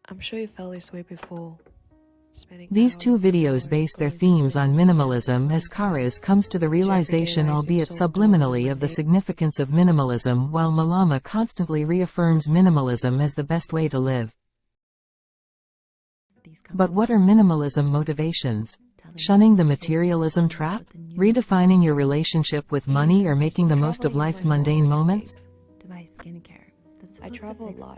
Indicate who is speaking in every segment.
Speaker 1: I'm sure you felt this way before.
Speaker 2: These two videos base their themes on minimalism as Karaz comes to the realization, albeit subliminally, of the significance of minimalism, while Malama constantly reaffirms minimalism as the best way to live. But what are minimalism motivations? Shunning the materialism trap? Redefining your relationship with money, or making the most of life's mundane moments?
Speaker 1: I travel a lot.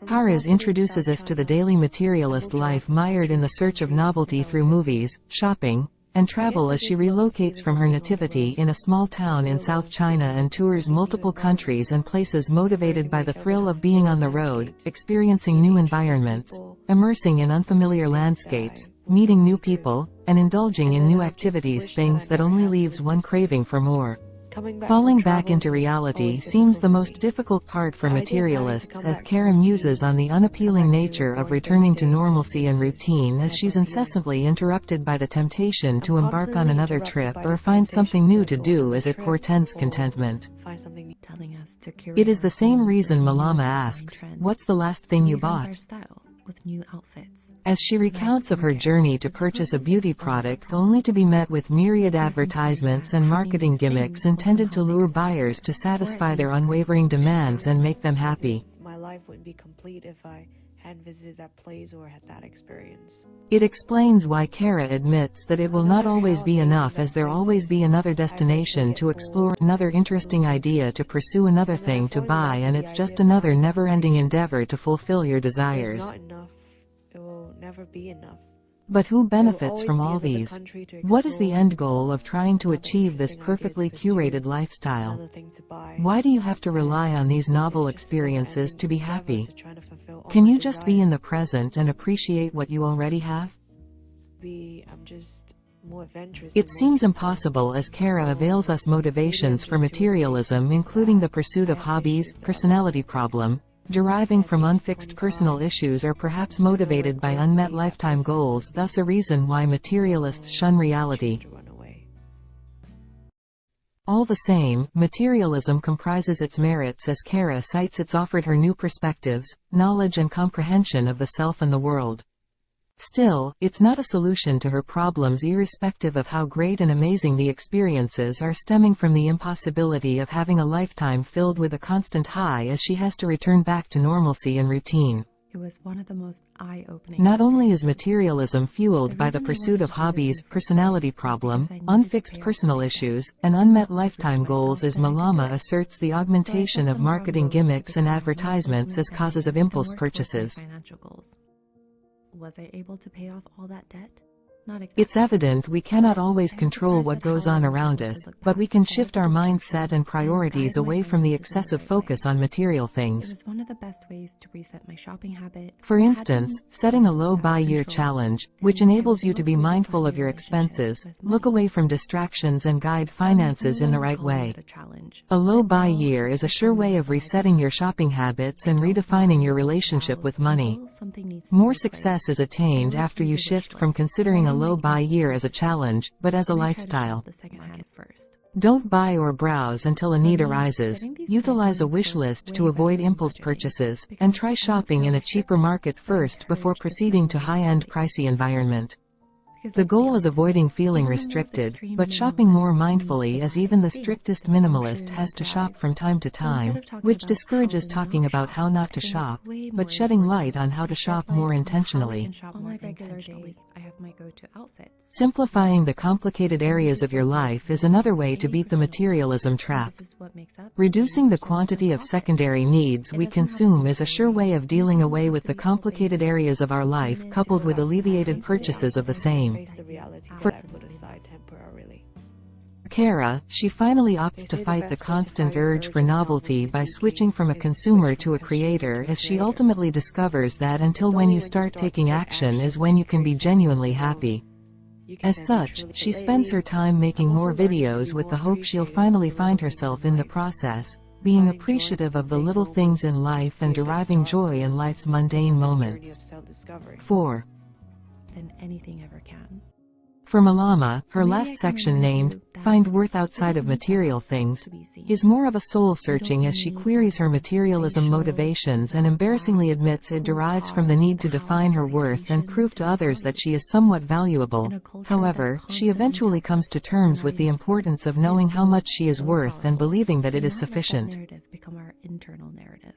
Speaker 2: Karaz introduces us to the daily materialist life mired in the search of novelty through movies, shopping, and travel as she relocates from her nativity in a small town in South China and tours multiple countries and places, motivated by the thrill of being on the road, experiencing new environments, immersing in unfamiliar landscapes, meeting new people, and indulging in new activities, things that only leaves one craving for more. Falling back into reality seems the most difficult part for materialists, as Kara muses on the unappealing nature of returning to normalcy and routine, as she's incessantly interrupted by the temptation to embark on another trip or find something new to do as it portends contentment. It is the same reason Malama asks, "What's the last thing you bought?"
Speaker 3: With new outfits.
Speaker 2: As she recounts of her journey to purchase a beauty product, only to be met with myriad advertisements and marketing gimmicks intended to lure buyers to satisfy their unwavering demands and make them happy.
Speaker 1: My life wouldn't be complete if I hadn't visited that place or had that experience.
Speaker 2: It explains why Kara admits that it will not always be enough, as there'll always be another destination to explore, another interesting idea to pursue, another thing to buy, and it's just another never-ending endeavor to fulfill your desires.
Speaker 1: It's not enough. It will never be enough.
Speaker 2: But who benefits from all these? What is the end goal of trying to achieve this perfectly curated lifestyle? Why do you have to rely on these novel experiences to be happy? Can you just be in the present and appreciate what you already have? It seems impossible, as Kara avails us motivations for materialism, including the pursuit of hobbies, personality problem, deriving from unfixed personal issues, or perhaps motivated by unmet lifetime goals, thus a reason why materialists shun reality. All the same, materialism comprises its merits, as Kara cites it's offered her new perspectives, knowledge and comprehension of the self and the world. Still, it's not a solution to her problems, irrespective of how great and amazing the experiences are, stemming from the impossibility of having a lifetime filled with a constant high, as she has to return back to normalcy and routine.
Speaker 3: It was one of the most eye-opening.
Speaker 2: Not only is materialism fueled by the pursuit of hobbies, personality problem, unfixed personal issues, and unmet lifetime goals, as Malama asserts the augmentation of marketing gimmicks and advertisements as causes of impulse purchases.
Speaker 3: Was I able to pay off all that debt? Not exactly.
Speaker 2: It's evident we cannot always control what goes on around us, but we can shift our mindset and priorities away from the excessive focus on material things.
Speaker 3: It was one of the best ways to reset my shopping habit.
Speaker 2: For instance, setting a low buy year challenge, which enables you to be mindful of your expenses, look away from distractions, and guide finances in the right way. A low buy year is a sure way of resetting your shopping habits and redefining your relationship with money. More success is attained after you shift from considering a low buy year as a challenge, but as a lifestyle. Don't buy or browse until a need arises. Utilize a wish list to avoid impulse purchases, and try shopping in a cheaper market first before proceeding to high-end pricey environment. The goal is avoiding feeling restricted, but shopping more mindfully, as even the strictest minimalist has to shop from time to time, which discourages talking about how not to shop, but shedding light on how to shop more intentionally.
Speaker 3: On my regular days, I have my go-to outfits.
Speaker 2: Simplifying the complicated areas of your life is another way to beat the materialism trap. Reducing the quantity of secondary needs we consume is a sure way of dealing away with the complicated areas of our life, coupled with alleviated purchases of the same. For Kara, she finally opts to fight the constant urge for novelty by switching from a consumer to a creator, as she ultimately discovers that until when you start taking action is when you can be genuinely happy. As such, she spends her time making more videos with the hope she'll finally find herself in the process, being appreciative of the little things in life and deriving joy in life's mundane moments. 4.
Speaker 3: Than anything ever can.
Speaker 2: For Malama,
Speaker 3: So
Speaker 2: her
Speaker 3: maybe I
Speaker 2: last
Speaker 3: can
Speaker 2: section
Speaker 3: remind
Speaker 2: named,
Speaker 3: you that
Speaker 2: Find Worth
Speaker 3: you
Speaker 2: Outside
Speaker 3: don't
Speaker 2: of
Speaker 3: need to
Speaker 2: Material
Speaker 3: have
Speaker 2: Things,
Speaker 3: to be seen.
Speaker 2: is more of a
Speaker 3: You
Speaker 2: soul-searching
Speaker 3: don't
Speaker 2: as she
Speaker 3: need
Speaker 2: queries her
Speaker 3: that
Speaker 2: materialism
Speaker 3: facial
Speaker 2: motivations and
Speaker 3: design
Speaker 2: embarrassingly
Speaker 3: bag,
Speaker 2: admits
Speaker 3: the
Speaker 2: it
Speaker 3: cool
Speaker 2: derives
Speaker 3: car,
Speaker 2: from the need
Speaker 3: the
Speaker 2: to
Speaker 3: house,
Speaker 2: define
Speaker 3: the
Speaker 2: her worth and
Speaker 3: vacation
Speaker 2: prove
Speaker 3: to
Speaker 2: to
Speaker 3: be
Speaker 2: others that
Speaker 3: valued.
Speaker 2: she is somewhat valuable.
Speaker 3: In a culture
Speaker 2: However,
Speaker 3: that
Speaker 2: she
Speaker 3: constantly
Speaker 2: eventually
Speaker 3: tells
Speaker 2: comes
Speaker 3: us
Speaker 2: to
Speaker 3: we're
Speaker 2: terms
Speaker 3: not
Speaker 2: with the
Speaker 3: enough,
Speaker 2: importance of
Speaker 3: it
Speaker 2: knowing how
Speaker 3: feels
Speaker 2: much she is
Speaker 3: so
Speaker 2: worth and
Speaker 3: powerful
Speaker 2: believing that
Speaker 3: to
Speaker 2: it is
Speaker 3: not let that
Speaker 2: sufficient.
Speaker 3: narrative become our internal narrative.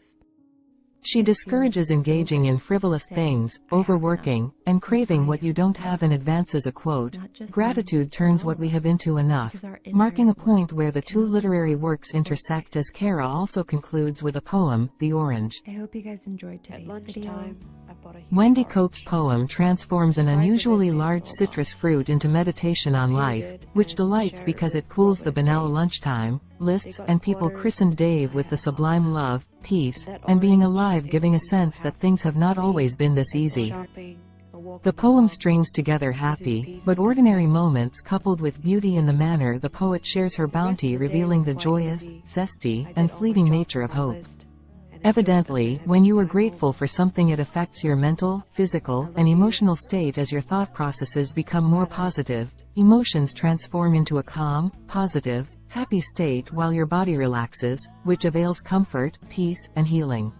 Speaker 2: She
Speaker 3: It
Speaker 2: discourages
Speaker 3: feels so
Speaker 2: engaging in
Speaker 3: good to
Speaker 2: frivolous
Speaker 3: say,
Speaker 2: things,
Speaker 3: "I have enough,"
Speaker 2: overworking, and
Speaker 3: and
Speaker 2: craving
Speaker 3: "I
Speaker 2: what you don't have
Speaker 3: am
Speaker 2: and
Speaker 3: enough."
Speaker 2: advances a quote.
Speaker 3: Not just me,
Speaker 2: Gratitude
Speaker 3: but
Speaker 2: turns
Speaker 3: all
Speaker 2: what
Speaker 3: of
Speaker 2: we have
Speaker 3: us,
Speaker 2: into enough,
Speaker 3: because our
Speaker 2: marking a
Speaker 3: inherent
Speaker 2: point
Speaker 3: worth
Speaker 2: where the two
Speaker 3: cannot be
Speaker 2: literary
Speaker 3: bought
Speaker 2: works
Speaker 3: or
Speaker 2: intersect, as
Speaker 3: replaced.
Speaker 2: Kara also concludes with a poem, The Orange.
Speaker 3: I hope you guys enjoyed
Speaker 1: At
Speaker 3: today's video.
Speaker 1: lunchtime, I bought a huge
Speaker 2: Wendy
Speaker 1: orange.
Speaker 2: Cope's poem transforms an
Speaker 1: The size of it
Speaker 2: unusually
Speaker 1: made us
Speaker 2: large
Speaker 1: all
Speaker 2: citrus
Speaker 1: laugh.
Speaker 2: fruit into meditation on
Speaker 1: Peeled
Speaker 2: life,
Speaker 1: it
Speaker 2: which
Speaker 1: and
Speaker 2: delights
Speaker 1: shared
Speaker 2: because
Speaker 1: with
Speaker 2: it cools the
Speaker 1: Robert and
Speaker 2: banal
Speaker 1: Dave.
Speaker 2: lunchtime,
Speaker 1: They
Speaker 2: lists,
Speaker 1: got
Speaker 2: and people
Speaker 1: quarters
Speaker 2: christened
Speaker 1: and
Speaker 2: Dave
Speaker 1: I
Speaker 2: with the
Speaker 1: half
Speaker 2: sublime
Speaker 1: off.
Speaker 2: love, peace,
Speaker 1: And that
Speaker 2: and being
Speaker 1: orange,
Speaker 2: alive,
Speaker 1: it
Speaker 2: giving
Speaker 1: made
Speaker 2: a
Speaker 1: me so
Speaker 2: sense that
Speaker 1: happy.
Speaker 2: things have not
Speaker 1: For
Speaker 2: always
Speaker 1: me,
Speaker 2: been this
Speaker 1: as well
Speaker 2: easy.
Speaker 1: shopping, a walk
Speaker 2: The
Speaker 1: in the
Speaker 2: poem
Speaker 1: park,
Speaker 2: strings together
Speaker 1: this is
Speaker 2: happy,
Speaker 1: peace
Speaker 2: but
Speaker 1: and
Speaker 2: ordinary
Speaker 1: contentment.
Speaker 2: moments coupled with beauty in the manner the poet shares her
Speaker 1: The rest of
Speaker 2: bounty,
Speaker 1: the day
Speaker 2: revealing
Speaker 1: was
Speaker 2: the
Speaker 1: quite
Speaker 2: joyous,
Speaker 1: easy.
Speaker 2: zesty,
Speaker 1: I did
Speaker 2: and
Speaker 1: all my
Speaker 2: fleeting
Speaker 1: jobs
Speaker 2: nature
Speaker 1: on
Speaker 2: of
Speaker 1: my
Speaker 2: hope.
Speaker 1: list and enjoyed them and
Speaker 2: Evidently,
Speaker 1: had
Speaker 2: when
Speaker 1: some
Speaker 2: you are
Speaker 1: time
Speaker 2: grateful
Speaker 1: home.
Speaker 2: for something, it affects your mental,
Speaker 1: I
Speaker 2: physical,
Speaker 1: love
Speaker 2: and
Speaker 1: you.
Speaker 2: emotional state as your thought processes become more
Speaker 1: Glad I
Speaker 2: positive.
Speaker 1: exist.
Speaker 2: Emotions transform into a calm, positive, happy state while your body relaxes, which avails comfort, peace, and healing.